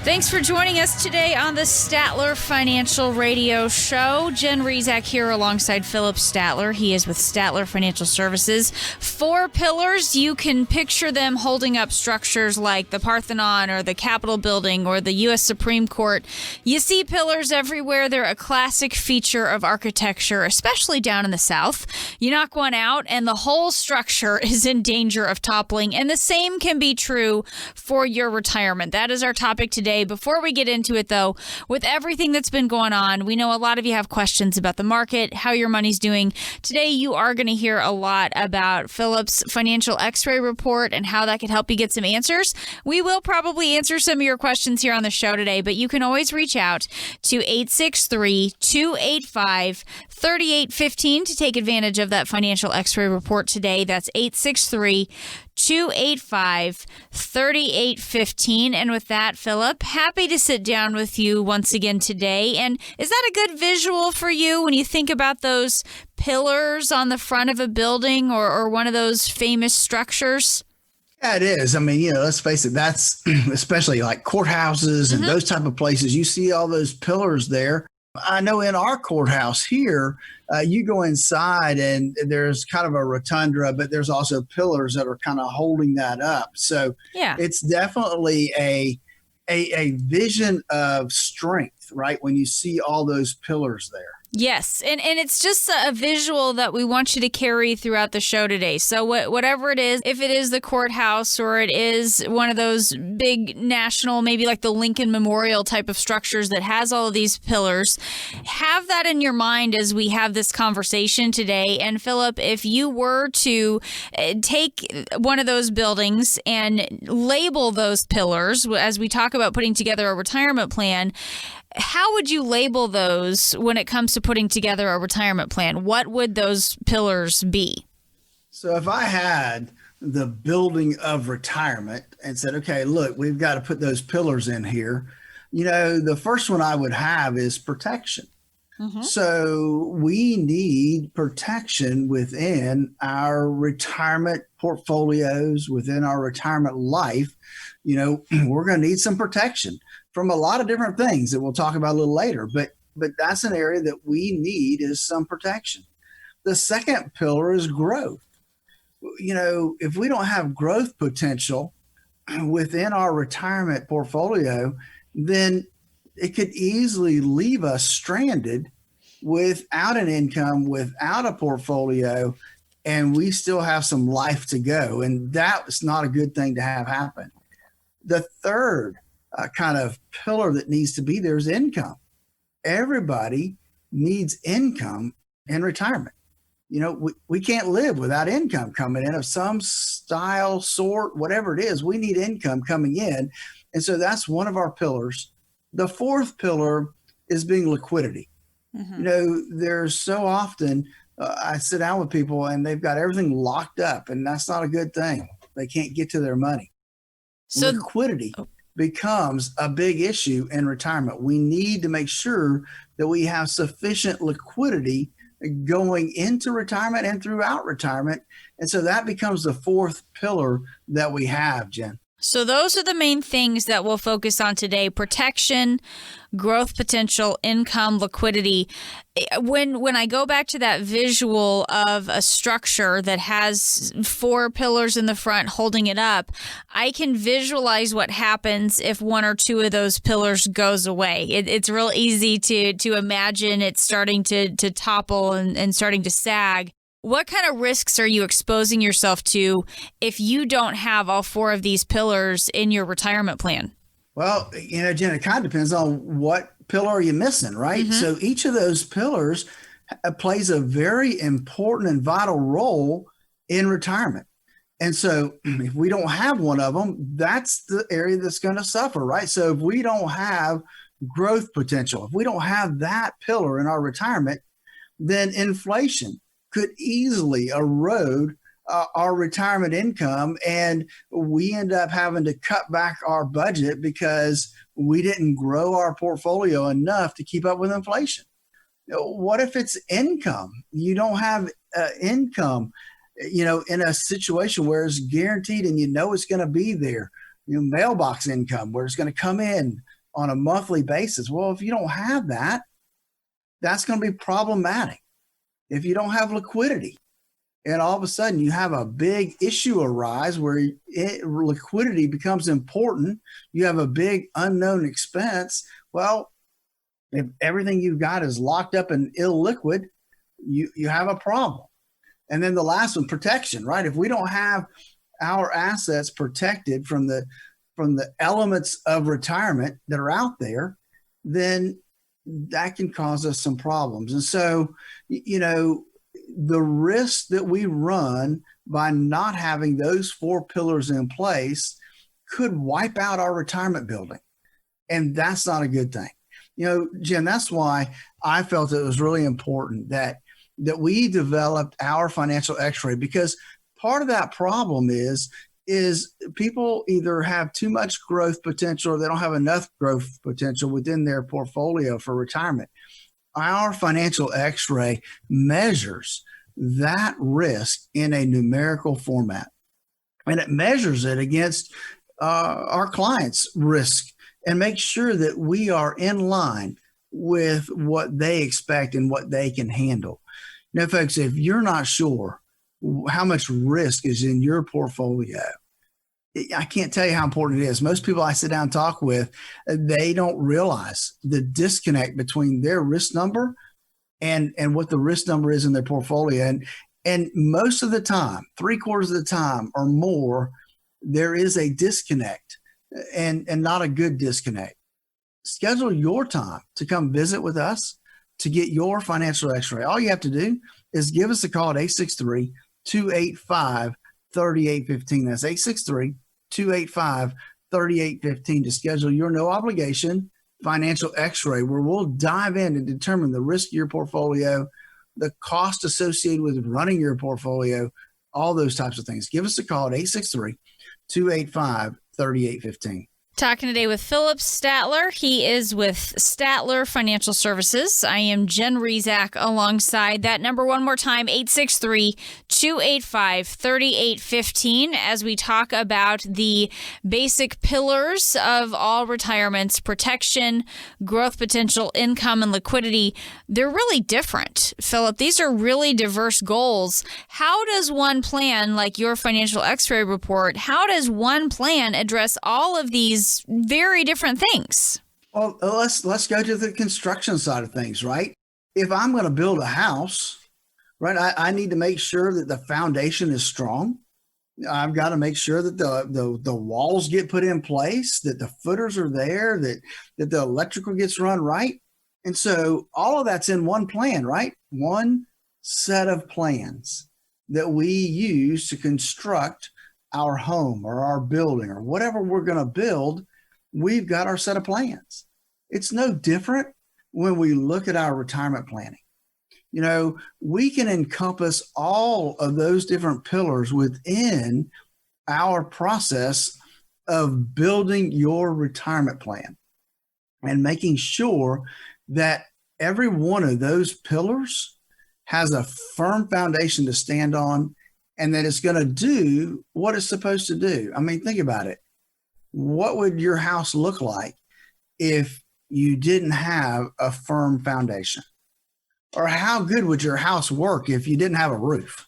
Thanks for joining us today on the Statler Financial Radio Show. Jen Rezac here alongside Philip Statler. He is with Statler Financial Services. 4 pillars. You can picture them holding up structures like the Parthenon or the Capitol Building or the U.S. Supreme Court. You see pillars everywhere. They're a classic feature of architecture, especially down in the South. You knock one out and the whole structure is in danger of toppling. And the same can be true for your retirement. That is our topic today. Before we get into it, though, with everything that's been going on, we know a lot of you have questions about the market, how your money's doing. Today, you are going to hear a lot about Philip's financial x-ray report and how that could help you get some answers. We will probably answer some of your questions here on the show today, but you can always reach out to 863-285-3815 to take advantage of that financial x-ray report today. That's 863-285-3815. And with that, Philip, happy to sit down with you once again today. And is that a good visual for you when you think about those pillars on the front of a building or one of those famous structures? Yeah, it is. I mean, let's face it, that's especially like courthouses and those type of places. You see all those pillars there. I know in our courthouse here, you go inside and there's kind of a rotunda, but there's also pillars that are kind of holding that up. So it's definitely a vision of strength, right? When you see all those pillars there. Yes, and it's just a visual that we want you to carry throughout the show today. So whatever it is, if it is the courthouse or it is one of those big national, maybe like the Lincoln Memorial type of structures that has all of these pillars, have that in your mind as we have this conversation today. And Philip, if you were to take one of those buildings and label those pillars, as we talk about putting together a retirement plan, how would you label those when it comes to putting together a retirement plan? What would those pillars be? So if I had the building of retirement and said, okay, look, we've got to put those pillars in here, the first one I would have is protection. So we need protection within our retirement portfolios, within our retirement life. We're going to need some protection from a lot of different things that we'll talk about a little later, but that's an area that we need is some protection. The second pillar is growth. If we don't have growth potential within our retirement portfolio, then it could easily leave us stranded without an income, without a portfolio, and we still have some life to go. And that's not a good thing to have happen. The third kind of pillar that needs to be there is income. Everybody needs income in retirement. We can't live without income coming in of some style, sort, whatever it is. We need income coming in. And so that's one of our pillars. The fourth pillar is being liquidity. There's so often I sit down with people and they've got everything locked up, and that's not a good thing. They can't get to their money. So liquidity becomes a big issue in retirement. We need to make sure that we have sufficient liquidity going into retirement and throughout retirement. And so that becomes the fourth pillar that we have, Jen. So those are the main things that we'll focus on today: protection, growth potential, income, liquidity. When I go back to that visual of a structure that has 4 pillars in the front holding it up, I can visualize what happens if 1 or 2 of those pillars goes away. It's real easy to imagine it starting to topple and starting to sag. What kind of risks are you exposing yourself to if you don't have all 4 of these pillars in your retirement plan? Well, Jen, it kind of depends on what pillar are you missing, right? So each of those pillars plays a very important and vital role in retirement. And so if we don't have one of them, that's the area that's going to suffer, right? So if we don't have growth potential, if we don't have that pillar in our retirement, then inflation could easily erode our retirement income, and we end up having to cut back our budget because we didn't grow our portfolio enough to keep up with inflation. What if it's income? You don't have income, in a situation where it's guaranteed and it's going to be there. Mailbox income where it's going to come in on a monthly basis. Well, if you don't have that, that's going to be problematic. If you don't have liquidity, and all of a sudden you have a big issue arise where liquidity becomes important, you have a big unknown expense. Well, if everything you've got is locked up in illiquid, you have a problem. And then the last one, protection, right? If we don't have our assets protected from the elements of retirement that are out there, then that can cause us some problems. And so, the risk that we run by not having those 4 pillars in place could wipe out our retirement building. And that's not a good thing. Jen, that's why I felt it was really important that we developed our financial x-ray, because part of that problem is people either have too much growth potential or they don't have enough growth potential within their portfolio for retirement. Our financial x-ray measures that risk in a numerical format, and it measures it against our clients' risk and makes sure that we are in line with what they expect and what they can handle. Folks, if you're not sure how much risk is in your portfolio, I can't tell you how important it is. Most people I sit down and talk with, they don't realize the disconnect between their risk number and what the risk number is in their portfolio. And most of the time, 3/4 of the time or more, there is a disconnect and not a good disconnect. Schedule your time to come visit with us to get your financial x-ray. All you have to do is give us a call at 863-285-3815. That's 863-285-3815 to schedule your no obligation financial x-ray, where we'll dive in and determine the risk of your portfolio, the cost associated with running your portfolio, all those types of things. Give us a call at 863-285-3815. Talking today with Philip Statler. He is with Statler Financial Services. I am Jen Rezac alongside that number one more time, 863-285-3815, as we talk about the basic pillars of all retirements: protection, growth potential, income, and liquidity. They're really different, Philip. These are really diverse goals. How does one plan, like your financial x-ray report, how does one plan address all of these very different things? Well, let's go to the construction side of things, right? If I'm going to build a house, right, I need to make sure that the foundation is strong. I've got to make sure that the walls get put in place, that the footers are there, that the electrical gets run right. And so all of that's in one plan, right? One set of plans that we use to construct our home or our building or whatever we're going to build. We've got our set of plans. It's no different when we look at our retirement planning. We can encompass all of those different pillars within our process of building your retirement plan and making sure that every one of those pillars has a firm foundation to stand on, and that it's going to do what it's supposed to do. I mean, think about it. What would your house look like if you didn't have a firm foundation? Or how good would your house work if you didn't have a roof?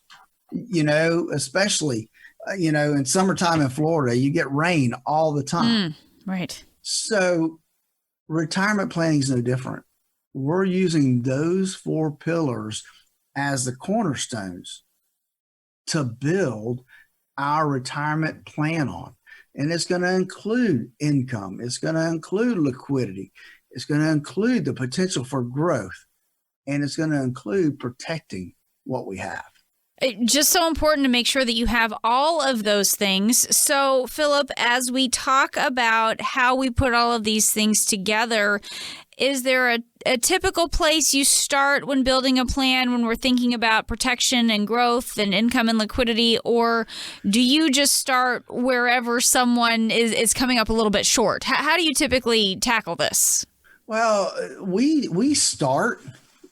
Especially, in summertime in Florida, you get rain all the time. Right. So retirement planning is no different. We're using those 4 pillars as the cornerstones to build our retirement plan on. And it's going to include income. It's going to include liquidity. It's going to include the potential for growth. And it's going to include protecting what we have. Just so important to make sure that you have all of those things. So, Philip, as we talk about how we put all of these things together, is there a typical place you start when building a plan when we're thinking about protection and growth and income and liquidity? Or do you just start wherever someone is coming up a little bit short? How do you typically tackle this? Well, we start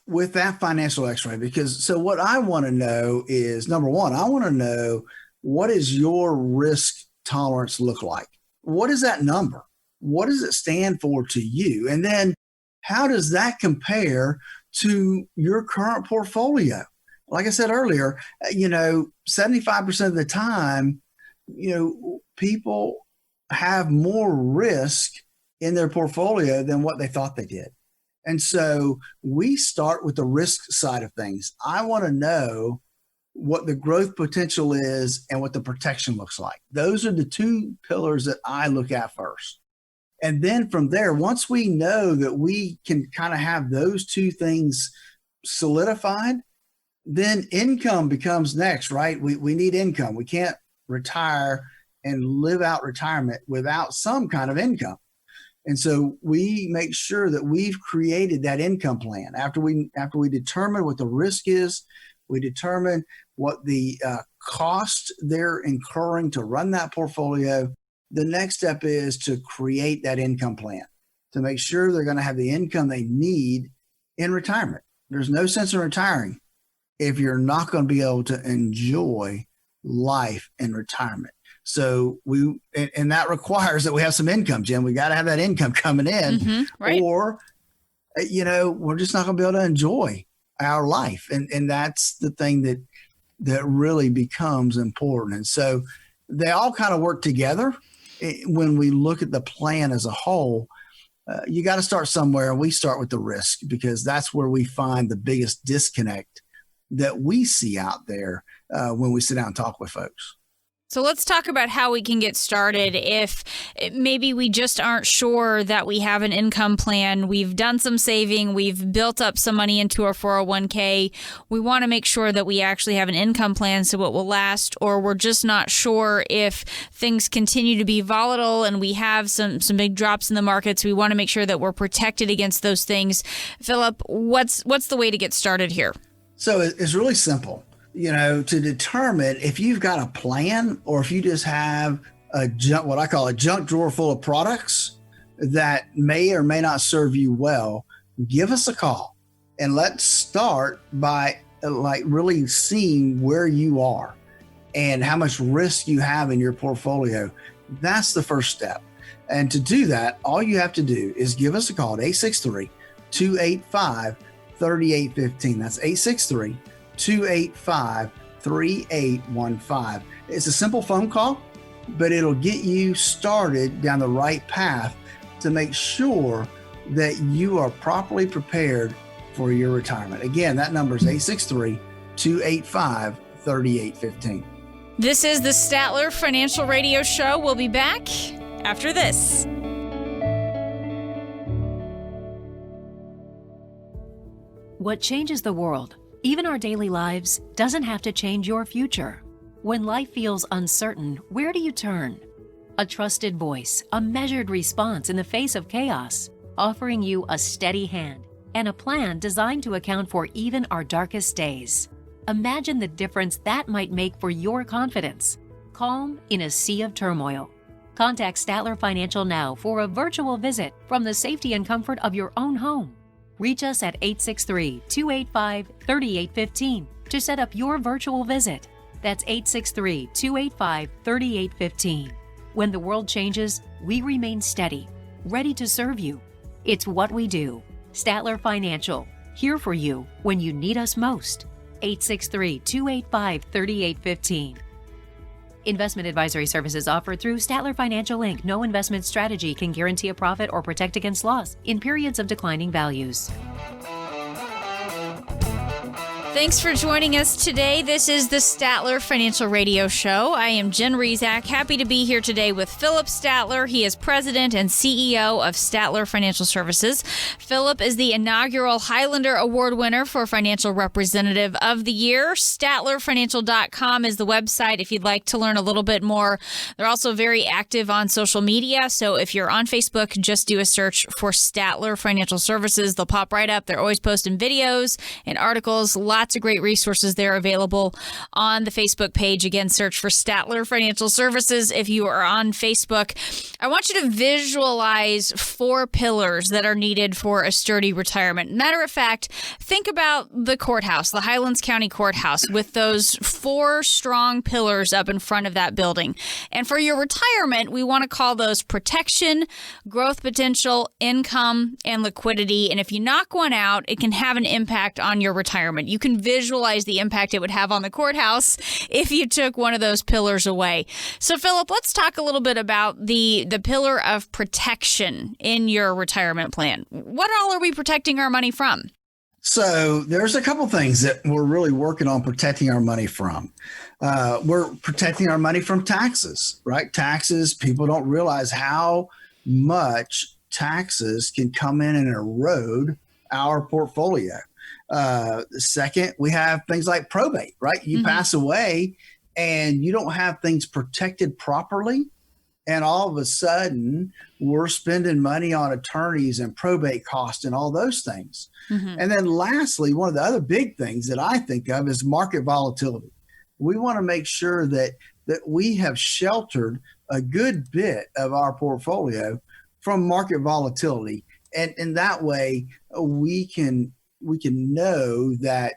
with that financial x-ray, because so what I want to know is, number one, I want to know, what does your risk tolerance look like? What is that number? what does it stand for to you? And then how does that compare to your current portfolio? Like I said earlier, 75% of the time, people have more risk in their portfolio than what they thought they did. And so we start with the risk side of things. I want to know what the growth potential is and what the protection looks like. Those are the two pillars that I look at first. And then from there, once we know that we can kind of have those two things solidified, then income becomes next, right? We need income. We can't retire and live out retirement without some kind of income. And so we make sure that we've created that income plan. After we determine what the risk is, we determine what the cost they're incurring to run that portfolio. The next step is to create that income plan to make sure they're going to have the income they need in retirement. There's no sense in retiring if you're not going to be able to enjoy life in retirement. So and that requires that we have some income, Jen. We got to have that income coming in, right. Or, we're just not going to be able to enjoy our life. And that's the thing that really becomes important. And so they all kind of work together. When we look at the plan as a whole, you got to start somewhere. And we start with the risk because that's where we find the biggest disconnect that we see out there when we sit down and talk with folks. So let's talk about how we can get started if maybe we just aren't sure that we have an income plan. We've done some saving. We've built up some money into our 401k. We want to make sure that we actually have an income plan so it will last, or we're just not sure if things continue to be volatile and we have some big drops in the markets. We want to make sure that we're protected against those things. Philip, what's the way to get started here? So it's really simple. To determine if you've got a plan or if you just have what I call a junk drawer full of products that may or may not serve you well, give us a call and let's start by really seeing where you are and how much risk you have in your portfolio. That's the first step. And to do that, all you have to do is give us a call at 863-285-3815. That's 863-285-3815. It's a simple phone call, but it'll get you started down the right path to make sure that you are properly prepared for your retirement. Again, that number is 863-285-3815. This is the Statler Financial Radio Show. We'll be back after this. What changes the world, even our daily lives, doesn't have to change your future. When life feels uncertain, where do you turn? A trusted voice, a measured response in the face of chaos, offering you a steady hand and a plan designed to account for even our darkest days. Imagine the difference that might make for your confidence. Calm in a sea of turmoil. Contact Statler Financial now for a virtual visit from the safety and comfort of your own home. Reach us at 863-285-3815 to set up your virtual visit. That's 863-285-3815. When the world changes, we remain steady, ready to serve you. It's what we do. Statler Financial, here for you when you need us most. 863-285-3815. Investment advisory services offered through Statler Financial Inc. No investment strategy can guarantee a profit or protect against loss in periods of declining values. Thanks for joining us today. This is the Statler Financial Radio Show. I am Jen Rezac, happy to be here today with Philip Statler. He is president and CEO of Statler Financial Services. Philip is the inaugural Highlander Award winner for Financial Representative of the Year. StatlerFinancial.com is the website if you'd like to learn a little bit more. They're also very active on social media, so if you're on Facebook, just do a search for Statler Financial Services. They'll pop right up. They're always posting videos and articles, lots Lots of great resources there available on the Facebook page. Again, search for Statler Financial Services if you are on Facebook. I want you to visualize 4 pillars that are needed for a sturdy retirement. Matter of fact, think about the courthouse, the Highlands County Courthouse, with those 4 strong pillars up in front of that building. And for your retirement, we want to call those protection, growth potential, income, and liquidity. And if you knock one out, it can have an impact on your retirement. You can visualize the impact it would have on the courthouse if you took one of those pillars away. So, Philip, let's talk a little bit about the pillar of protection in your retirement plan. What all are we protecting our money from? So there's a couple things that we're really working on protecting our money from. We're protecting our money from taxes, right? Taxes, people don't realize how much taxes can come in and erode our portfolio. Second, we have things like probate, right? You pass away and you don't have things protected properly. And all of a sudden, we're spending money on attorneys and probate costs and all those things. And then lastly, one of the other big things that I think of is market volatility. We want to make sure that we have sheltered a good bit of our portfolio from market volatility. And in that way, we can know that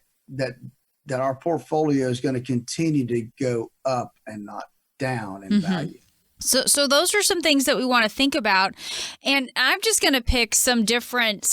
our portfolio is going to continue to go up and not down in value. So those are some things that we want to think about. And I'm just going to pick some different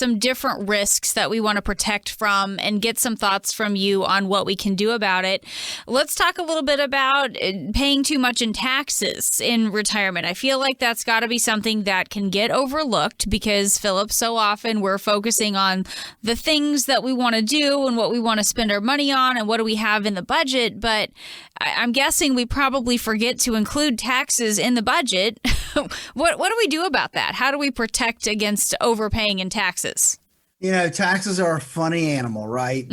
risks that we want to protect from and get some thoughts from you on what we can do about it. Let's talk a little bit about paying too much in taxes in retirement. I feel like that's got to be something that can get overlooked because, Philip, so often we're focusing on the things that we want to do and what we want to spend our money on and what do we have in the budget. But I'm guessing we probably forget to include taxes in the budget. What do we do about that? How do we protect against overpaying in taxes? You know, taxes are a funny animal, right?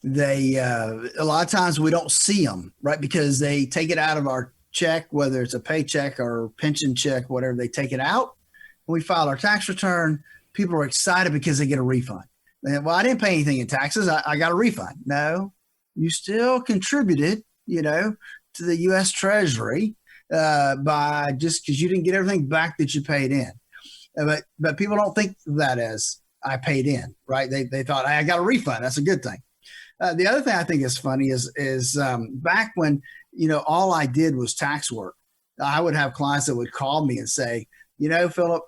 They a lot of times we don't see them, right? Because they take it out of our check, whether it's a paycheck or pension check, whatever, they take it out. When we file our tax return, people are excited because they get a refund. Well, I didn't pay anything in taxes. I got a refund. No, you still contributed, to the U.S. Treasury by just because you didn't get everything back that you paid in. But people don't think of that as I paid in, right? They thought I got a refund. That's a good thing. The other thing I think is funny is back when, all I did was tax work. I would have clients that would call me and say, Philip,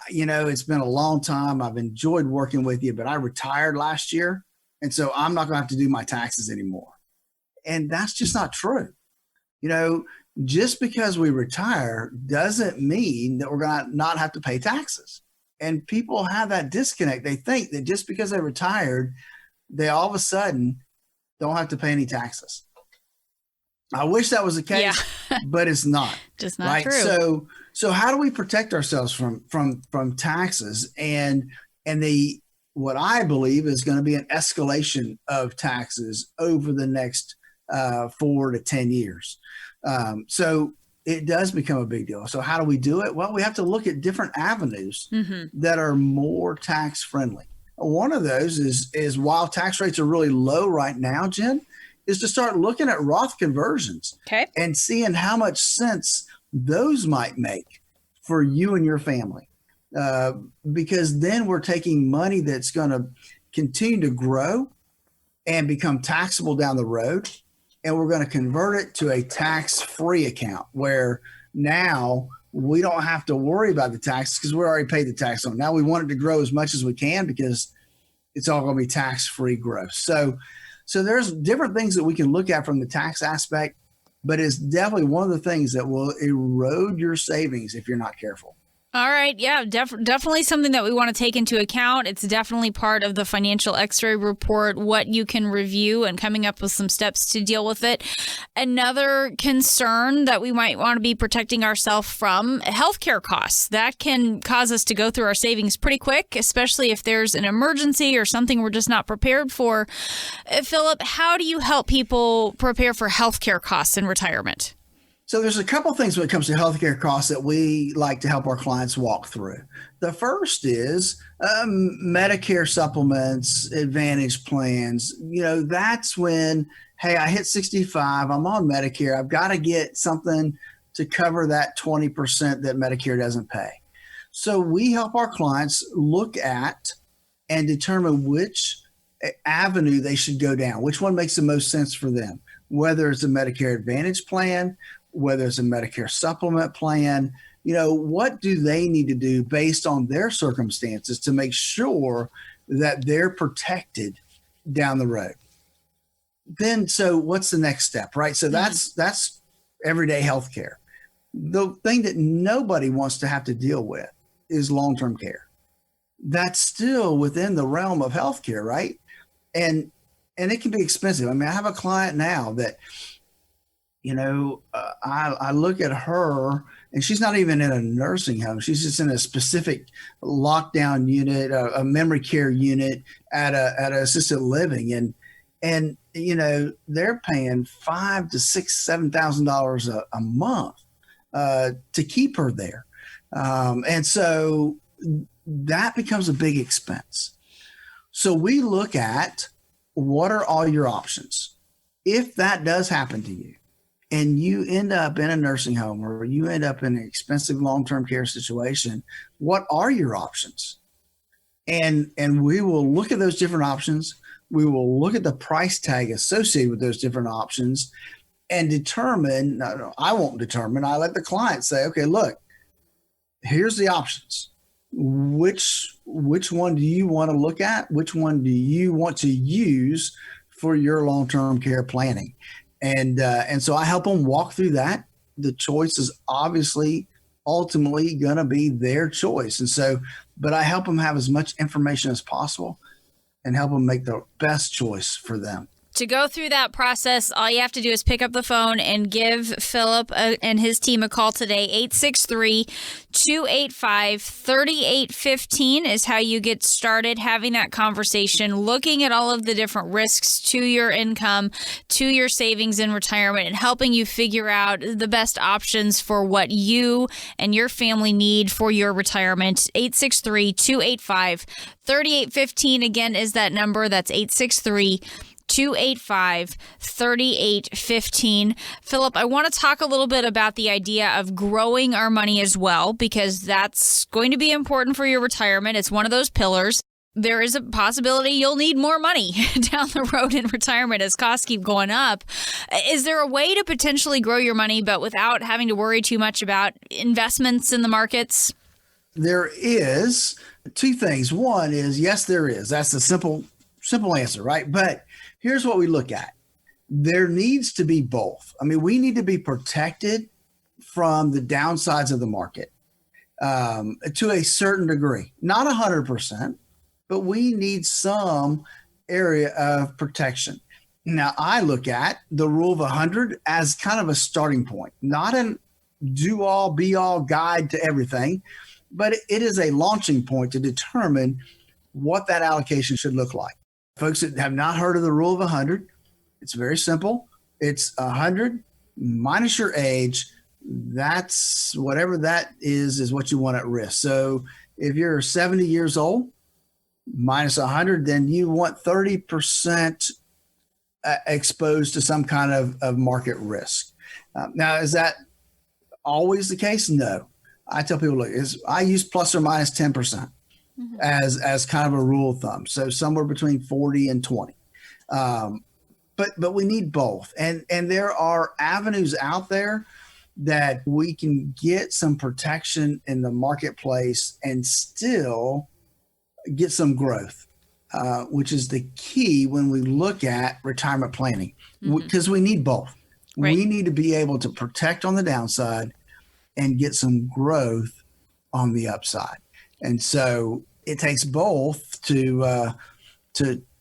it's been a long time. I've enjoyed working with you, but I retired last year. And so I'm not going to have to do my taxes anymore. And that's just not true. Just because we retire doesn't mean that we're going to not have to pay taxes. And people have that disconnect. They think that just because they retired, they all of a sudden don't have to pay any taxes. I wish that was the case, but it's not. Just not right? true. So how do we protect ourselves from taxes and what I believe is going to be an escalation of taxes over the next 4 to 10 years. So it does become a big deal. So how do we do it? Well, we have to look at different avenues that are more tax friendly. One of those is while tax rates are really low right now, Jen, is to start looking at Roth conversions and seeing how much sense those might make for you and your family. Because then we're taking money that's going to continue to grow and become taxable down the road. And we're going to convert it to a tax-free account where now we don't have to worry about the taxes because we already paid the tax on it. Now we want it to grow as much as we can because it's all going to be tax-free growth. So there's different things that we can look at from the tax aspect, but it's definitely one of the things that will erode your savings if you're not careful. All right. Yeah, definitely something that we want to take into account. It's definitely part of the financial x-ray report, what you can review and coming up with some steps to deal with it. Another concern that we might want to be protecting ourselves from, healthcare costs. That can cause us to go through our savings pretty quick, especially if there's an emergency or something we're just not prepared for. Philip, how do you help people prepare for healthcare costs in retirement? So there's a couple things when it comes to healthcare costs that we like to help our clients walk through. The first is Medicare supplements, Advantage plans. That's when, hey, I hit 65, I'm on Medicare, I've got to get something to cover that 20% that Medicare doesn't pay. So we help our clients look at and determine which avenue they should go down, which one makes the most sense for them, whether it's a Medicare Advantage plan, whether it's a Medicare supplement plan. What do they need to do based on their circumstances to make sure that they're protected down the road? Then, so what's the next step, right? So that's everyday healthcare. The thing that nobody wants to have to deal with is long-term care. That's still within the realm of healthcare, right? And it can be expensive. I mean, I have a client now that, I look at her and she's not even in a nursing home. She's just in a specific lockdown unit, a memory care unit at a assisted living. And they're paying $5,000 to $6,000, $7,000 a month to keep her there. And so that becomes a big expense. So we look at what are all your options. If that does happen to you and you end up in a nursing home or you end up in an expensive long-term care situation, what are your options? And we will look at those different options. We will look at the price tag associated with those different options and determine, I won't determine, I let the client say, okay, look, here's the options. Which one do you want to look at? Which one do you want to use for your long-term care planning? And so I help them walk through that. The choice is obviously ultimately going to be their choice. And so, but I help them have as much information as possible and help them make the best choice for them. To go through that process, all you have to do is pick up the phone and give Philip and his team a call today. 863-285-3815 is how you get started having that conversation, looking at all of the different risks to your income, to your savings in retirement, and helping you figure out the best options for what you and your family need for your retirement. 863-285-3815 again is that number. That's 863-285-3815. Philip, I want to talk a little bit about the idea of growing our money as well, because that's going to be important for your retirement. It's one of those pillars. There is a possibility you'll need more money down the road in retirement as costs keep going up. Is there a way to potentially grow your money, but without having to worry too much about investments in the markets? There is two things. One is, yes, there is. That's the simple answer, right? But here's what we look at. There needs to be both. I mean, we need to be protected from the downsides of the market to a certain degree, not 100%, but we need some area of protection. Now, I look at the rule of 100 as kind of a starting point, not a do-all, be-all guide to everything, but it is a launching point to determine what that allocation should look like. Folks that have not heard of the rule of 100, it's very simple. It's 100 minus your age. That's whatever that is what you want at risk. So if you're 70 years old, minus 100, then you want 30% exposed to some kind of market risk. Now, is that always the case? No. I tell people, look, I use plus or minus 10%. Mm-hmm. as kind of a rule of thumb. So somewhere between 40 and 20. But we need both. And there are avenues out there that we can get some protection in the marketplace and still get some growth, which is the key when we look at retirement planning, because we need both. Right. We need to be able to protect on the downside and get some growth on the upside. And so it takes both to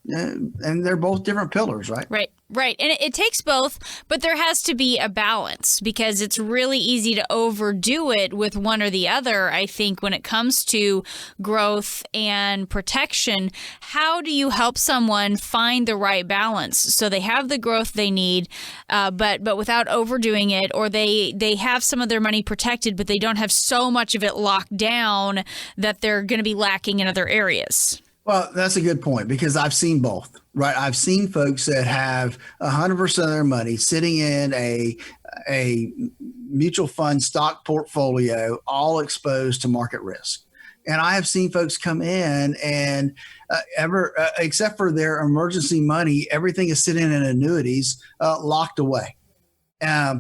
and they're both different pillars, right? Right. And it takes both, but there has to be a balance because it's really easy to overdo it with one or the other. I think when it comes to growth and protection, how do you help someone find the right balance so they have the growth they need, but without overdoing it, or they have some of their money protected, but they don't have so much of it locked down that they're going to be lacking in other areas? Well, that's a good point because I've seen both, right? I've seen folks that have 100% of their money sitting in a mutual fund stock portfolio, all exposed to market risk. And I have seen folks come in and except for their emergency money, everything is sitting in annuities, locked away,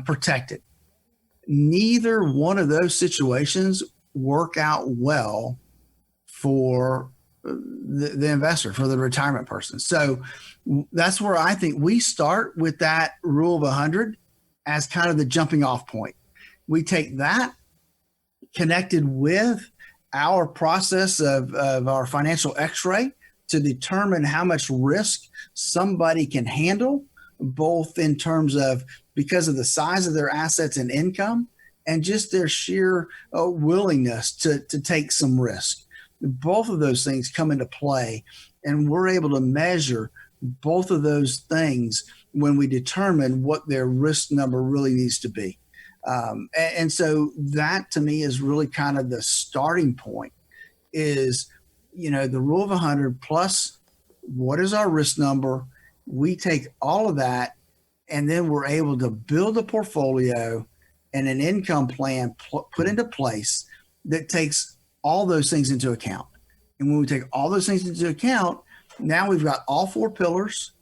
protected. Neither one of those situations work out well for the investor, for the retirement person. So that's where I think we start with that rule of 100 as kind of the jumping off point. We take that connected with our process of our financial x-ray to determine how much risk somebody can handle, both in terms of because of the size of their assets and income and just their sheer willingness to take some risk. Both of those things come into play, and we're able to measure both of those things when we determine what their risk number really needs to be. And so that to me is really kind of the starting point is, the rule of 100 plus what is our risk number? We take all of that and then we're able to build a portfolio and an income plan put into place that takes all those things into account. And when we take all those things into account, now we've got all four pillars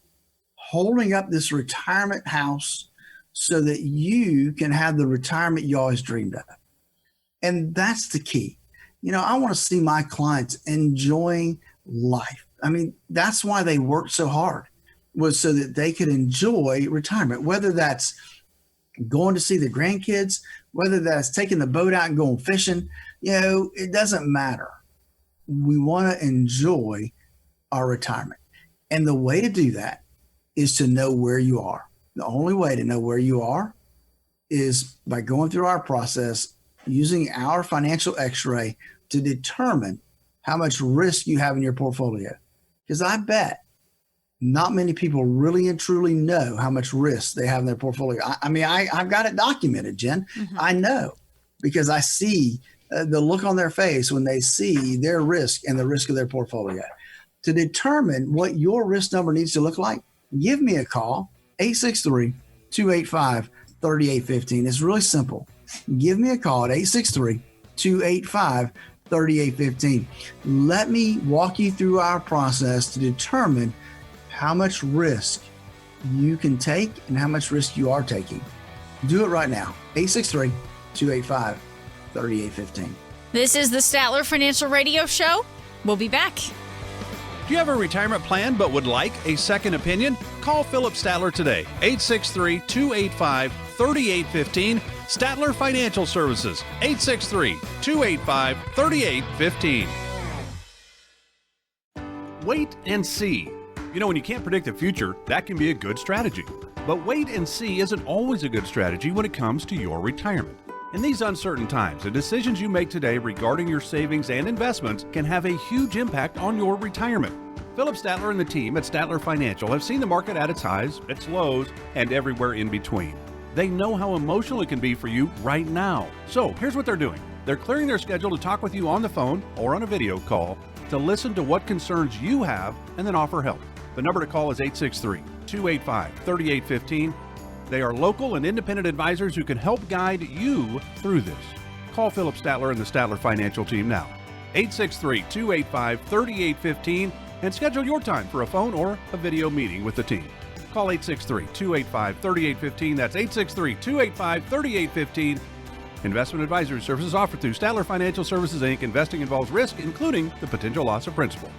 holding up this retirement house so that you can have the retirement you always dreamed of. And that's the key. I want to see my clients enjoying life. I mean, that's why they worked so hard, was so that they could enjoy retirement, whether that's going to see the grandkids, whether that's taking the boat out and going fishing. It doesn't matter. We want to enjoy our retirement. And the way to do that is to know where you are. The only way to know where you are is by going through our process, using our financial x-ray to determine how much risk you have in your portfolio. Because I bet not many people really and truly know how much risk they have in their portfolio. I've got it documented, Jen. Mm-hmm. I know because I see the look on their face when they see their risk and the risk of their portfolio. To determine what your risk number needs to look like, give me a call, 863-285-3815. It's really simple. Give me a call at 863-285-3815. Let me walk you through our process to determine how much risk you can take and how much risk you are taking. Do it right now, 863-285-3815. This is the Statler Financial Radio Show. We'll be back. Do you have a retirement plan but would like a second opinion? Call Philip Statler today, 863-285-3815. Statler Financial Services, 863-285-3815. Wait and see. When you can't predict the future, that can be a good strategy. But wait and see isn't always a good strategy when it comes to your retirement. In these uncertain times, the decisions you make today regarding your savings and investments can have a huge impact on your retirement. Philip Statler and the team at Statler Financial have seen the market at its highs, its lows, and everywhere in between. They know how emotional it can be for you right now. So here's what they're doing. They're clearing their schedule to talk with you on the phone or on a video call to listen to what concerns you have and then offer help. The number to call is 863-285-3815. They are local and independent advisors who can help guide you through this. Call Philip Statler and the Statler Financial team now. 863-285-3815 and schedule your time for a phone or a video meeting with the team. Call 863-285-3815. That's 863-285-3815. Investment advisory services offered through Statler Financial Services, Inc. Investing involves risk, including the potential loss of principal.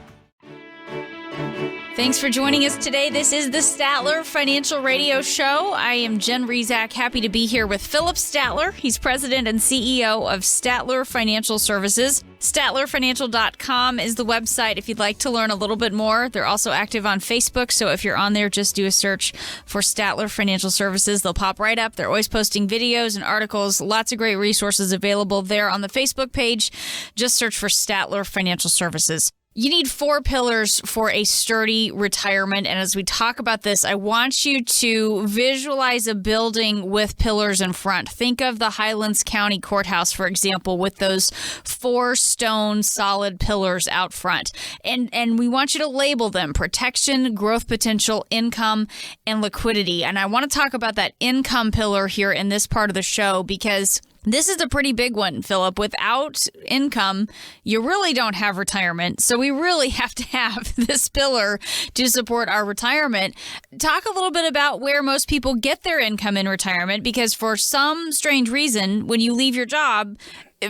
Thanks for joining us today. This is the Statler Financial Radio Show. I am Jen Rezac, happy to be here with Philip Statler. He's president and CEO of Statler Financial Services. StatlerFinancial.com is the website if you'd like to learn a little bit more. They're also active on Facebook, so if you're on there, just do a search for Statler Financial Services. They'll pop right up. They're always posting videos and articles. Lots of great resources available there on the Facebook page. Just search for Statler Financial Services. You need 4 pillars for a sturdy retirement. And as we talk about this, I want you to visualize a building with pillars in front. Think of the Highlands County Courthouse, for example, with those 4 stone solid pillars out front. And we want you to label them: protection, growth potential, income, and liquidity. And I want to talk about that income pillar here in this part of the show because this is a pretty big one, Philip. Without income, you really don't have retirement. So we really have to have this pillar to support our retirement. Talk a little bit about where most people get their income in retirement, because for some strange reason, when you leave your job,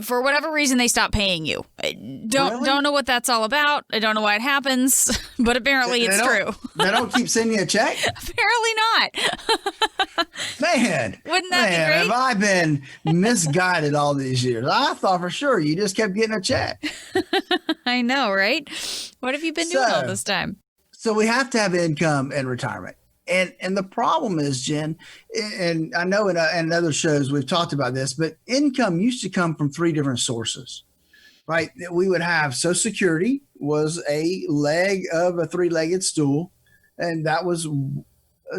for whatever reason, they stop paying you. Don't know what that's all about. I don't know why it happens, but apparently it's true. They don't keep sending you a check? Apparently not. Man. Wouldn't that be great? Have I been misguided all these years? I thought for sure you just kept getting a check. I know, right? What have you been doing all this time? So we have to have income in retirement. And the problem is, Jen, and I know in other shows we've talked about this, but income used to come from 3 different sources, right? We would have Social Security was a leg of a 3-legged stool, and that was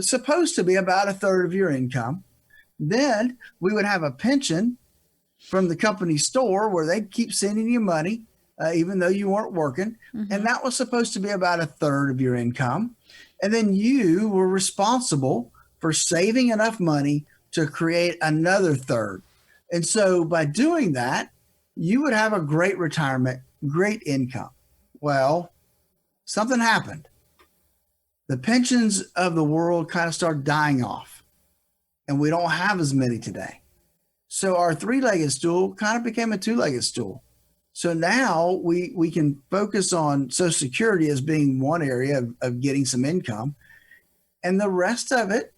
supposed to be about a third of your income. Then we would have a pension from the company store where they keep sending you money, even though you weren't working. Mm-hmm. And that was supposed to be about a third of your income. And then you were responsible for saving enough money to create another third. And so by doing that, you would have a great retirement, great income. Well, something happened. The pensions of the world kind of started dying off, and we don't have as many today. So our 3-legged stool kind of became a 2-legged stool. So now we can focus on Social Security as being one area of getting some income. And the rest of it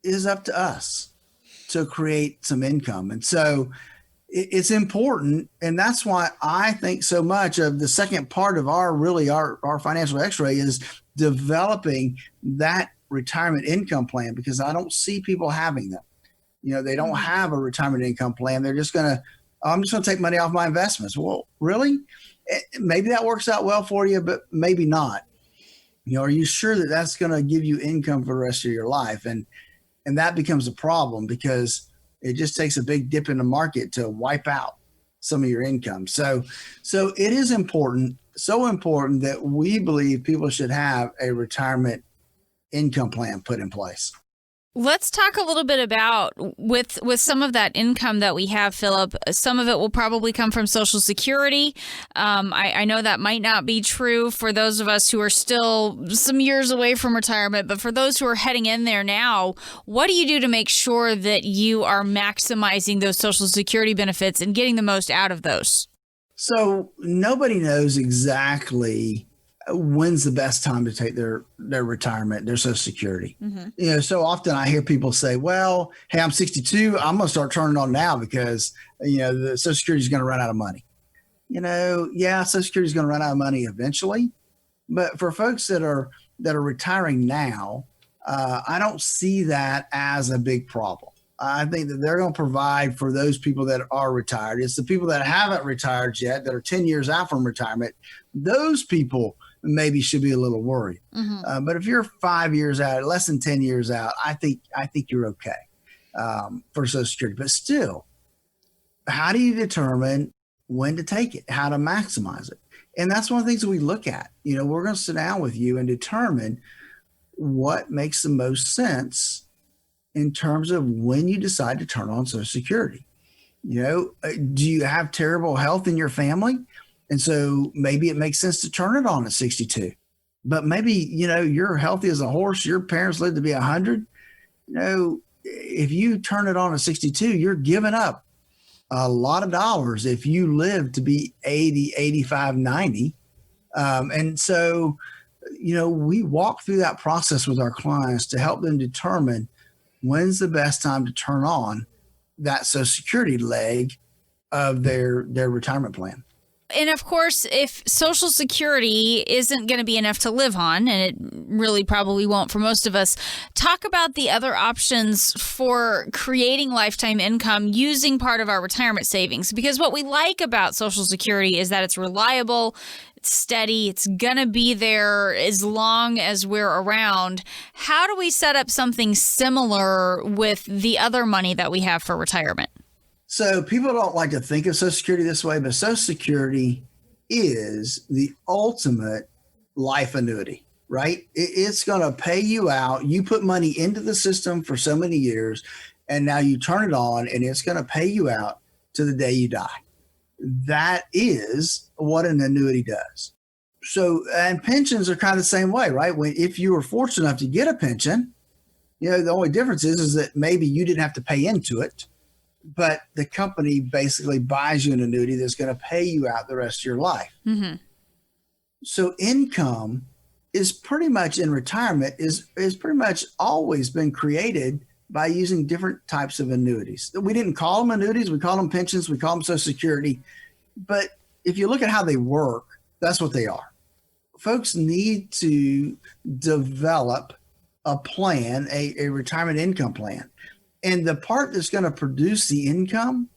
is up to us to create some income. And so it's important. And that's why I think so much of the second part of our financial x-ray is developing that retirement income plan, because I don't see people having them. They don't have a retirement income plan. They're just I'm just going to take money off my investments. Well, really? Maybe that works out well for you, but maybe not. Are you sure that that's going to give you income for the rest of your life? And that becomes a problem, because it just takes a big dip in the market to wipe out some of your income. So it is important, so important that we believe people should have a retirement income plan put in place. Let's talk a little bit about with some of that income that we have, Philip. Some of it will probably come from Social Security. I know that might not be true for those of us who are still some years away from retirement, but for those who are heading in there now, what do you do to make sure that you are maximizing those Social Security benefits and getting the most out of those? So nobody knows exactly when's the best time to take their retirement, their Social Security. Mm-hmm. So often I hear people say, well, hey, I'm 62. I'm going to start turning on now because, the Social Security is going to run out of money. Yeah, Social Security is going to run out of money eventually. But for folks that are retiring now, I don't see that as a big problem. I think that they're going to provide for those people that are retired. It's the people that haven't retired yet, that are 10 years out from retirement. Those people maybe should be a little worried. Mm-hmm. But if you're 5 years out, less than 10 years out, I think you're okay for Social Security. But still, how do you determine when to take it, how to maximize it? And that's one of the things that we look at. We're going to sit down with you and determine what makes the most sense in terms of when you decide to turn on Social Security. Do you have terrible health in your family? And so maybe it makes sense to turn it on at 62. But maybe, you're healthy as a horse. Your parents lived to be 100. If you turn it on at 62, you're giving up a lot of dollars if you live to be 80, 85, 90. And so We walk through that process with our clients to help them determine when's the best time to turn on that Social Security leg of their retirement plan. And of course, if Social Security isn't going to be enough to live on, and it really probably won't for most of us, talk about the other options for creating lifetime income using part of our retirement savings. Because what we like about Social Security is that it's reliable, it's steady, it's going to be there as long as we're around. How do we set up something similar with the other money that we have for retirement? So people don't like to think of Social Security this way, but Social Security is the ultimate life annuity, right? It's going to pay you out. You put money into the system for so many years, and now you turn it on, and it's going to pay you out to the day you die. That is what an annuity does. So, and pensions are kind of the same way, right? If you were fortunate enough to get a pension, the only difference is that maybe you didn't have to pay into it, but the company basically buys you an annuity that's going to pay you out the rest of your life. Mm-hmm. So income is pretty much in retirement is pretty much always been created by using different types of annuities. We didn't call them annuities. We call them pensions. We call them Social Security. But if you look at how they work, that's what they are. Folks need to develop a plan, a retirement income plan. And the part that's going to produce the income,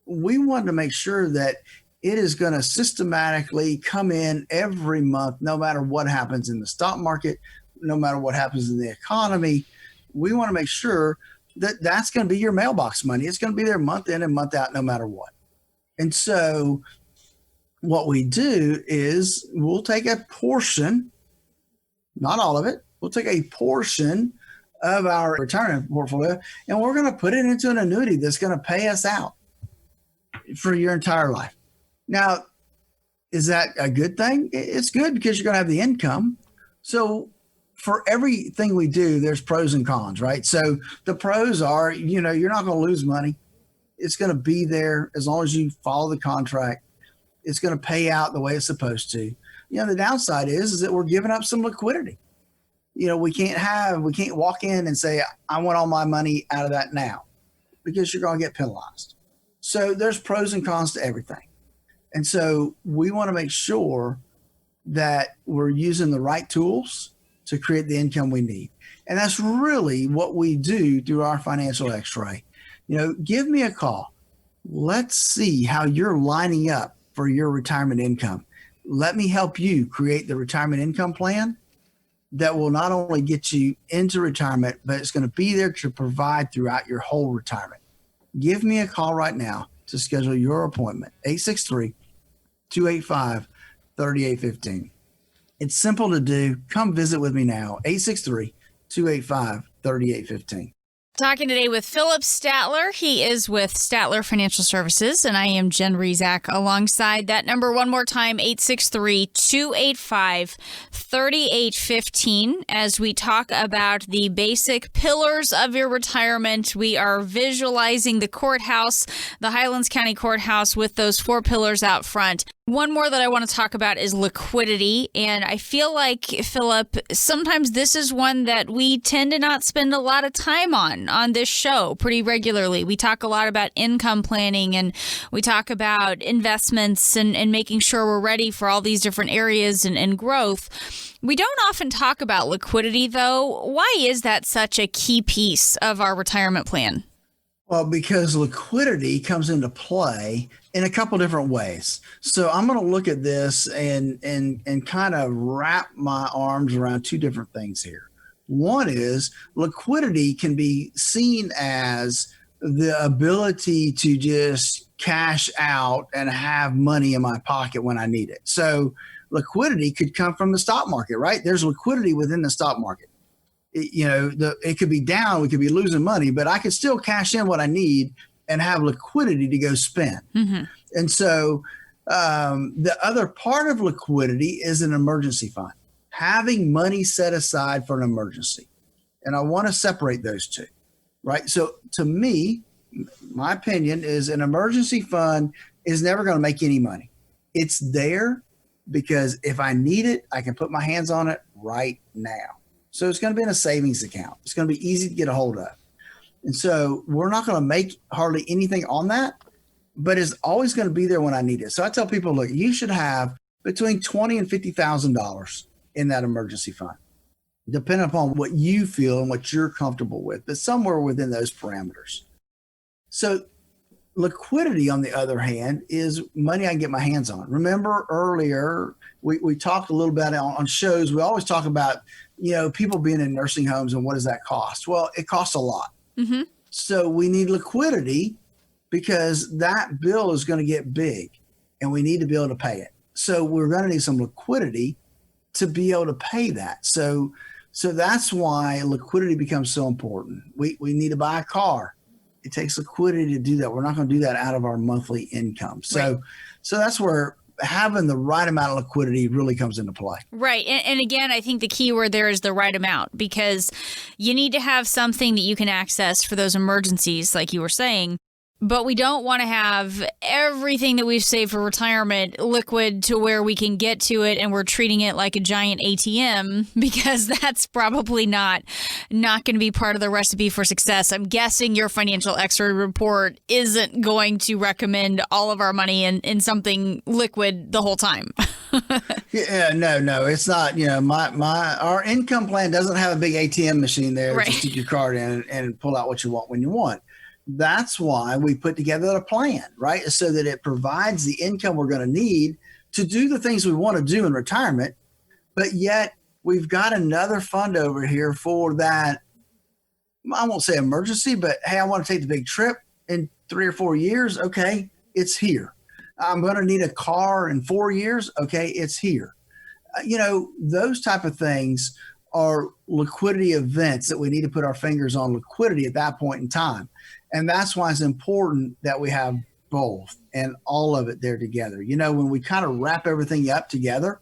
we want to make sure that it is going to systematically come in every month, no matter what happens in the stock market, no matter what happens in the economy. We want to make sure that that's going to be your mailbox money. It's going to be there month in and month out, no matter what. And so what we do is we'll take a portion, not all of it, we'll take a portion of our retirement portfolio, and we're going to put it into an annuity that's going to pay us out for your entire life. Now, is that a good thing? It's good because you're going to have the income. So for everything we do, there's pros and cons, right? So the pros are, you're not going to lose money. It's going to be there as long as you follow the contract. It's going to pay out the way it's supposed to. The downside is that we're giving up some liquidity. We can't walk in and say, I want all my money out of that now, because you're going to get penalized. So there's pros and cons to everything. And so we want to make sure that we're using the right tools to create the income we need. And that's really what we do through our financial x-ray. Give me a call. Let's see how you're lining up for your retirement income. Let me help you create the retirement income plan that will not only get you into retirement, but it's going to be there to provide throughout your whole retirement. Give me a call right now to schedule your appointment, 863-285-3815. It's simple to do. Come visit with me now, 863-285-3815. Talking today with Philip Statler. He is with Statler Financial Services, and I am Jen Rezac alongside that number one more time, 863-285-3815. As we talk about the basic pillars of your retirement, we are visualizing the courthouse, the Highlands County Courthouse, with those 4 pillars out front. One more that I want to talk about is liquidity. And I feel like, Philip, sometimes this is one that we tend to not spend a lot of time on this show pretty regularly. We talk a lot about income planning, and we talk about investments and making sure we're ready for all these different areas and growth. We don't often talk about liquidity, though. Why is that such a key piece of our retirement plan? Well, because liquidity comes into play in a couple different ways. So I'm going to look at this and kind of wrap my arms around 2 different things here. One is liquidity can be seen as the ability to just cash out and have money in my pocket when I need it. So liquidity could come from the stock market, right? There's liquidity within the stock market. It could be down, we could be losing money, but I could still cash in what I need and have liquidity to go spend. Mm-hmm. And so the other part of liquidity is an emergency fund, having money set aside for an emergency. And I want to separate those two, right? So to me, my opinion is an emergency fund is never going to make any money. It's there because if I need it, I can put my hands on it right now. So it's going to be in a savings account. It's going to be easy to get a hold of. And so we're not going to make hardly anything on that, but it's always going to be there when I need it. So I tell people, look, you should have between $20,000 and $50,000 in that emergency fund, depending upon what you feel and what you're comfortable with, but somewhere within those parameters. So liquidity, on the other hand, is money I can get my hands on. Remember earlier, we talked a little bit on shows. We always talk about, people being in nursing homes and what does that cost? Well, it costs a lot. Mm-hmm. So we need liquidity because that bill is going to get big and we need to be able to pay it. So we're going to need some liquidity to be able to pay that. So that's why liquidity becomes so important. We need to buy a car. It takes liquidity to do that. We're not going to do that out of our monthly income. So that's where having the right amount of liquidity really comes into play. Right. And again, I think the key word there is the right amount, because you need to have something that you can access for those emergencies, like you were saying. But we don't want to have everything that we've saved for retirement liquid to where we can get to it and we're treating it like a giant ATM, because that's probably not going to be part of the recipe for success. I'm guessing your financial expert report isn't going to recommend all of our money in something liquid the whole time. Yeah, no, it's not. Our income plan doesn't have a big ATM machine there. Right. To stick your card in and pull out what you want when you want. That's why we put together a plan, right? So that it provides the income we're going to need to do the things we want to do in retirement, but yet we've got another fund over here for that. I won't say emergency, but hey, I want to take the big trip in 3 or 4 years. Okay, it's here. I'm going to need a car in 4 years. Okay, it's here. Those type of things are liquidity events that we need to put our fingers on liquidity at that point in time. And that's why it's important that we have both and all of it there together. When we kind of wrap everything up together,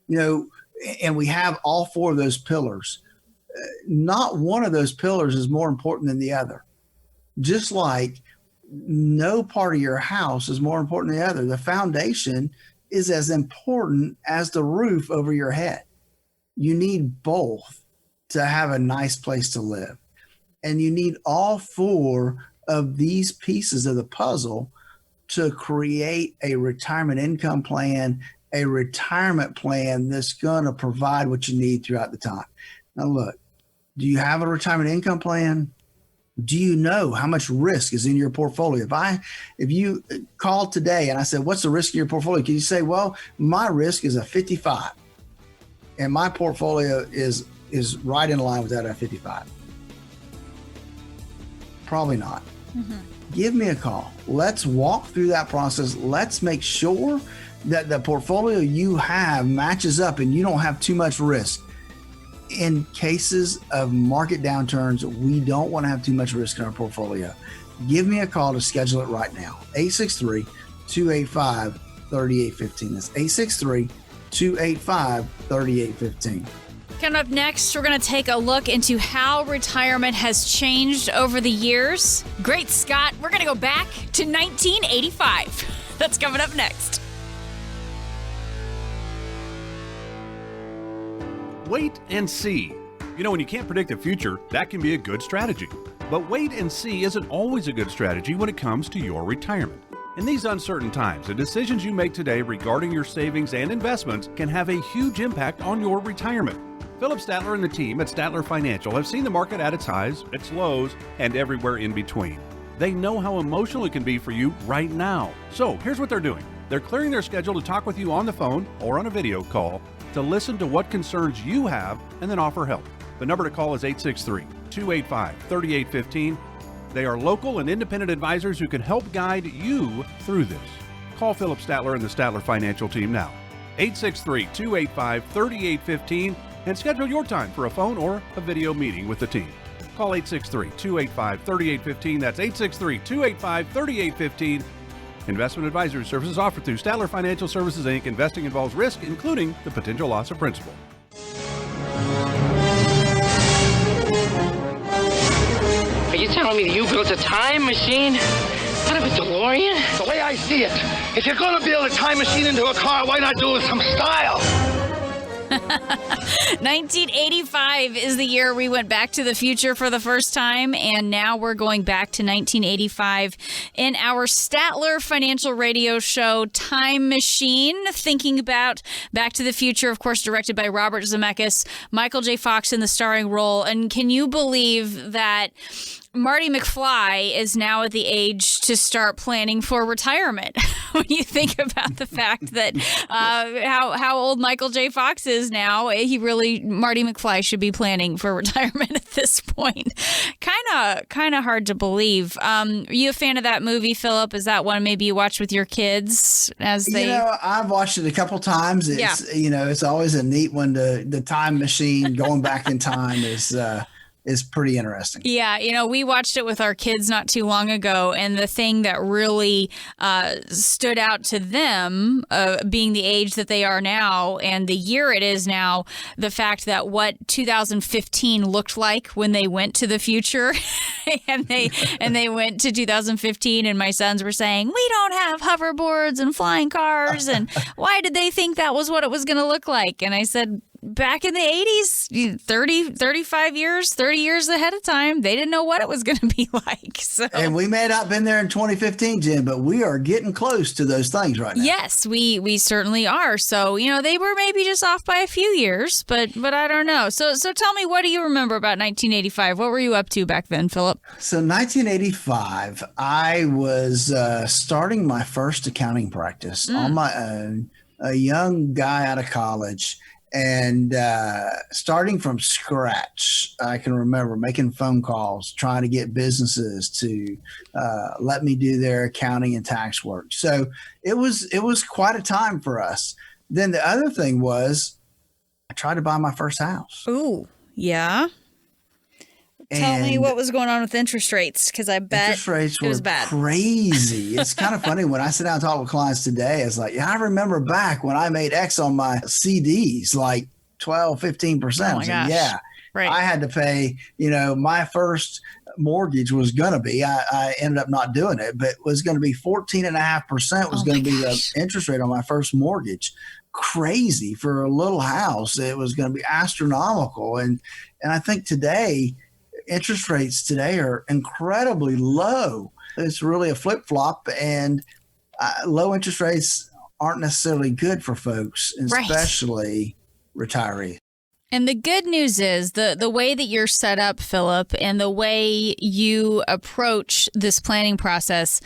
and we have all 4 of those pillars, not one of those pillars is more important than the other. Just like no part of your house is more important than the other. The foundation is as important as the roof over your head. You need both to have a nice place to live. And you need all 4 of these pieces of the puzzle to create a retirement income plan, a retirement plan that's going to provide what you need throughout the time. Now, look, do you have a retirement income plan? Do you know how much risk is in your portfolio? If you called today and I said, what's the risk in your portfolio? Can you say, well, my risk is a 55 and my portfolio is right in line with that at 55? Probably not. Mm-hmm. Give me a call. Let's walk through that process. Let's make sure that the portfolio you have matches up and you don't have too much risk. In cases of market downturns, we don't want to have too much risk in our portfolio. Give me a call to schedule it right now. 863-285-3815. That's 863-285-3815. Coming up next, we're going to take a look into how retirement has changed over the years. Great Scott, we're going to go back to 1985. That's coming up next. Wait and see. When you can't predict the future, that can be a good strategy. But wait and see isn't always a good strategy when it comes to your retirement. In these uncertain times, the decisions you make today regarding your savings and investments can have a huge impact on your retirement. Philip Statler and the team at Statler Financial have seen the market at its highs, its lows, and everywhere in between. They know how emotional it can be for you right now. So here's what they're doing. They're clearing their schedule to talk with you on the phone or on a video call to listen to what concerns you have and then offer help. The number to call is 863-285-3815. They are local and independent advisors who can help guide you through this. Call Philip Statler and the Statler Financial team now. 863-285-3815 and schedule your time for a phone or a video meeting with the team. Call 863-285-3815. That's 863-285-3815. Investment advisory services offered through Statler Financial Services, Inc. Investing involves risk, including the potential loss of principal. Are you telling me that you built a time machine out of a DeLorean? The way I see it, if you're going to build a time machine into a car, why not do it with some style? 1985 is the year we went back to the future for the first time, and now we're going back to 1985 in our Statler Financial Radio show, Time Machine, thinking about Back to the Future, of course, directed by Robert Zemeckis, Michael J. Fox in the starring role. And can you believe that Marty McFly is now at the age to start planning for retirement? When you think about the fact that how old Michael J. Fox is now, Marty McFly should be planning for retirement at this point. Kind of hard to believe. Are you a fan of that movie, Philip? Is that one maybe you watch with your kids as they? I've watched it a couple times. It's it's always a neat one. The Time Machine, going back in time is pretty interesting. Yeah, we watched it with our kids not too long ago, and the thing that really stood out to them, being the age that they are now and the year it is now, the fact that what 2015 looked like when they went to the future, and they went to 2015, and my sons were saying, we don't have hoverboards and flying cars, and why did they think that was what it was going to look like? And I said, back in the 80s, 30 years ahead of time, they didn't know what it was going to be like. So. And we may not have been there in 2015, Jen, but we are getting close to those things right now. Yes, we certainly are. So, they were maybe just off by a few years, but I don't know. So tell me, what do you remember about 1985? What were you up to back then, Philip? So 1985, I was starting my first accounting practice on my own, a young guy out of college. And starting from scratch, I can remember making phone calls, trying to get businesses to let me do their accounting and tax work. So it was quite a time for us. Then the other thing was I tried to buy my first house. Ooh, yeah. Tell me what was going on with interest rates, because I bet interest rates it was bad. Crazy. It's kind of funny when I sit down and talk with clients today. It's like, I remember back when I made X on my CDs, like 12, 15%. Oh my gosh. Yeah. Right. I had to pay, my first mortgage was going to be, I ended up not doing it, but was going to be 14.5% was going to be the interest rate on my first mortgage. Crazy for a little house. It was going to be astronomical. And I think today, interest rates today are incredibly low. It's really a flip-flop, and low interest rates aren't necessarily good for folks, especially retirees. And the good news is the way that you're set up, Philip, and the way you approach this planning process,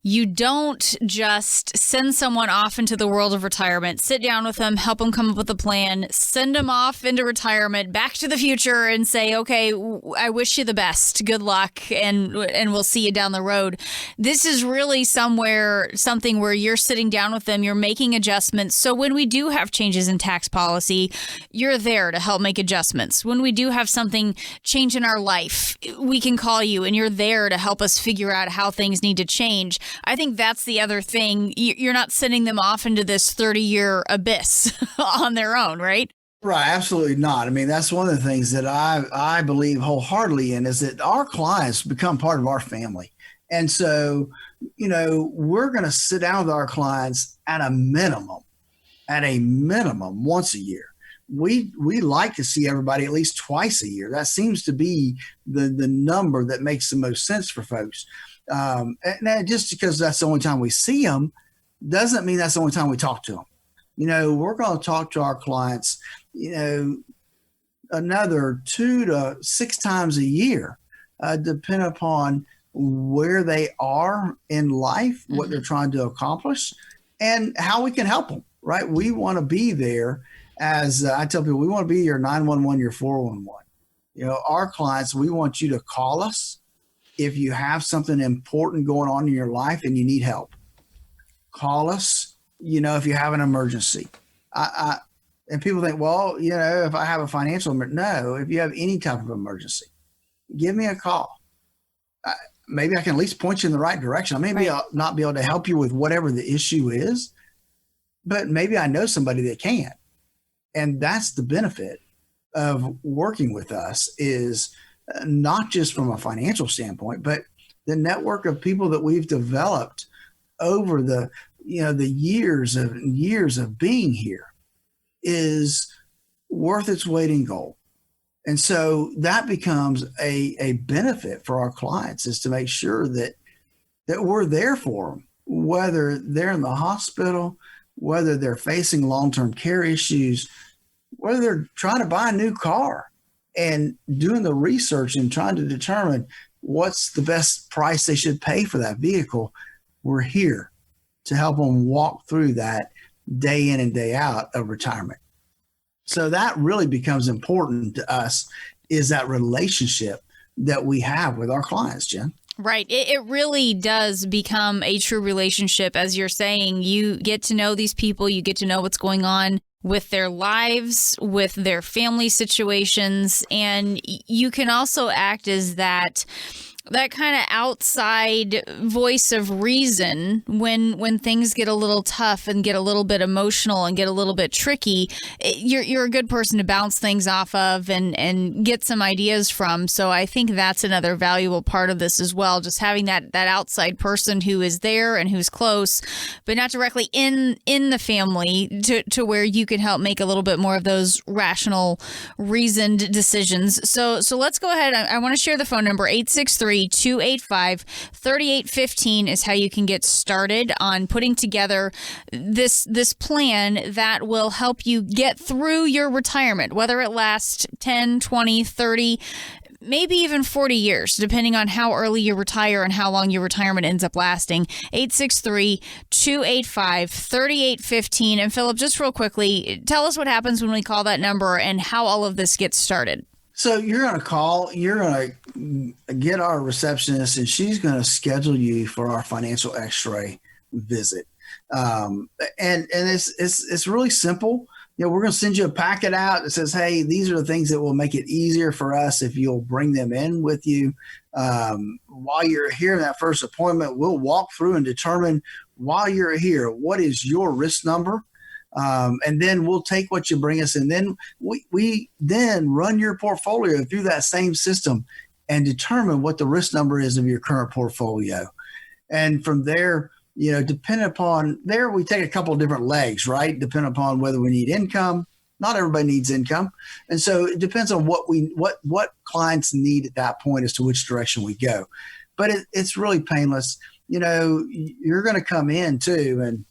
you don't just send someone off into the world of retirement, sit down with them, help them come up with a plan, send them off into retirement, back to the future, and say, okay, I wish you the best, good luck, and we'll see you down the road. This is really something where you're sitting down with them, you're making adjustments. So when we do have changes in tax policy, you're there to help make adjustments. When we do have something change in our life, we can call you, and you're there to help us figure out how things need to change. I think that's the other thing. You're not sending them off into this 30-year abyss on their own, right? Right. Absolutely not. I mean, that's one of the things that I believe wholeheartedly in, is that our clients become part of our family. And so, we're going to sit down with our clients at a minimum once a year. We like to see everybody at least twice a year. That seems to be the number that makes the most sense for folks. And just because that's the only time we see them doesn't mean that's the only time we talk to them. We're going to talk to our clients, another 2 to 6 times a year, depending upon where they are in life, what they're trying to accomplish, and how we can help them, right? We want to be there. As I tell people, we want to be your 911, your 411. Our clients, we want you to call us if you have something important going on in your life and you need help. Call us, if you have an emergency. And people think, well, if I have a financial emergency. No, if you have any type of emergency, give me a call. Maybe I can at least point you in the right direction. I may not be able to help you with whatever the issue is, but maybe I know somebody that can. And that's the benefit of working with us, is not just from a financial standpoint, but the network of people that we've developed over the years of being here. is worth its weight in gold. And so that becomes a benefit for our clients, is to make sure that we're there for them, whether they're in the hospital, whether they're facing long-term care issues, whether they're trying to buy a new car and doing the research and trying to determine what's the best price they should pay for that vehicle. We're here to help them walk through that day in and day out of retirement. So that really becomes important to us, is that relationship that we have with our clients, Jen. Right. It really does become a true relationship. As you're saying, you get to know these people, you get to know what's going on with their lives, with their family situations, and you can also act as that kind of outside voice of reason when things get a little tough and get a little bit emotional and get a little bit tricky. You're a good person to bounce things off of and get some ideas from. So I think that's another valuable part of this as well, just having that outside person who is there and who's close, but not directly in the family, to where you can help make a little bit more of those rational, reasoned decisions. So let's go ahead. I want to share the phone number. 863-285-3815 is how you can get started on putting together this plan that will help you get through your retirement, whether it lasts 10, 20, 30, maybe even 40 years, depending on how early you retire and how long your retirement ends up lasting. 863-285-3815. And Philip, just real quickly, tell us what happens when we call that number and how all of this gets started. So you're going to call, you're going to get our receptionist, and she's going to schedule you for our financial x-ray visit. And it's really simple. You know, we're going to send you a packet out that says, hey, these are the things that will make it easier for us if you'll bring them in with you. While you're here in that first appointment, we'll walk through and determine, while you're here, what is your risk number? And then we'll take what you bring us, and then we then run your portfolio through that same system and determine what the risk number is of your current portfolio. And from there, you know, depending upon there, we take a couple of different legs, right? Depending upon whether we need income. Not everybody needs income. And so it depends on what clients need at that point as to which direction we go. But it's really painless. You know, you're going to come in too, and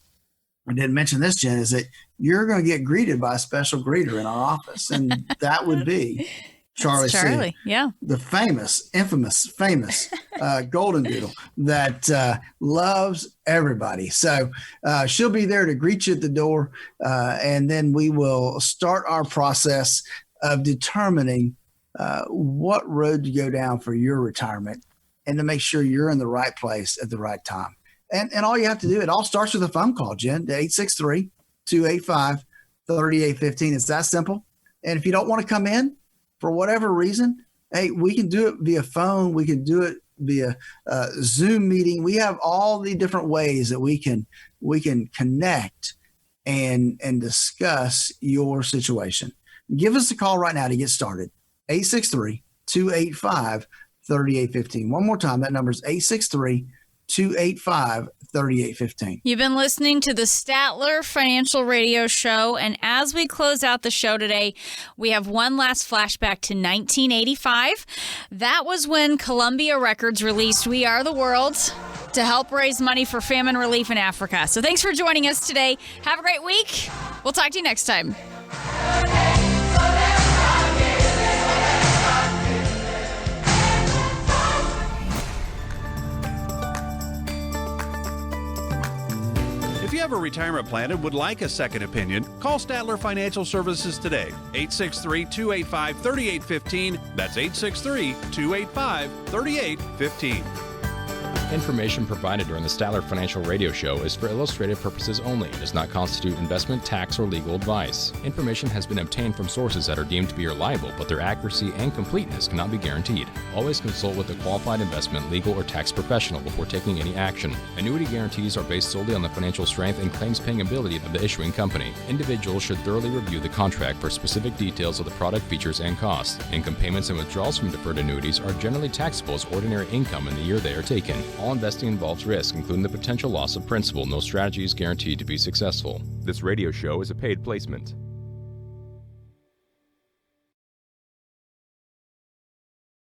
I didn't mention this, Jen, is that you're going to get greeted by a special greeter in our office, and that would be Charlie C. Yeah. The infamous golden doodle that loves everybody. So she'll be there to greet you at the door, and then we will start our process of determining what road to go down for your retirement and to make sure you're in the right place at the right time. And all you have to do, it all starts with a phone call, Jen, to 863-285-3815. It's that simple. And if you don't want to come in for whatever reason, hey, we can do it via phone. We can do it via Zoom meeting. We have all the different ways that we can connect and discuss your situation. Give us a call right now to get started. 863-285-3815. One more time, that number is 863-285-3815. You've been listening to the Statler Financial Radio Show, and as we close out the show today, we have one last flashback to 1985. That was when Columbia Records released We Are the World to help raise money for famine relief in Africa. So thanks for joining us today. Have a great week. We'll talk to you next time. If you have a retirement plan and would like a second opinion, call Statler Financial Services today. 863-285-3815. That's 863-285-3815. Information provided during the Statler Financial Radio Show is for illustrative purposes only and does not constitute investment, tax, or legal advice. Information has been obtained from sources that are deemed to be reliable, but their accuracy and completeness cannot be guaranteed. Always consult with a qualified investment, legal, or tax professional before taking any action. Annuity guarantees are based solely on the financial strength and claims-paying ability of the issuing company. Individuals should thoroughly review the contract for specific details of the product features and costs. Income payments and withdrawals from deferred annuities are generally taxable as ordinary income in the year they are taken. All investing involves risk, including the potential loss of principal. No strategy is guaranteed to be successful. This radio show is a paid placement.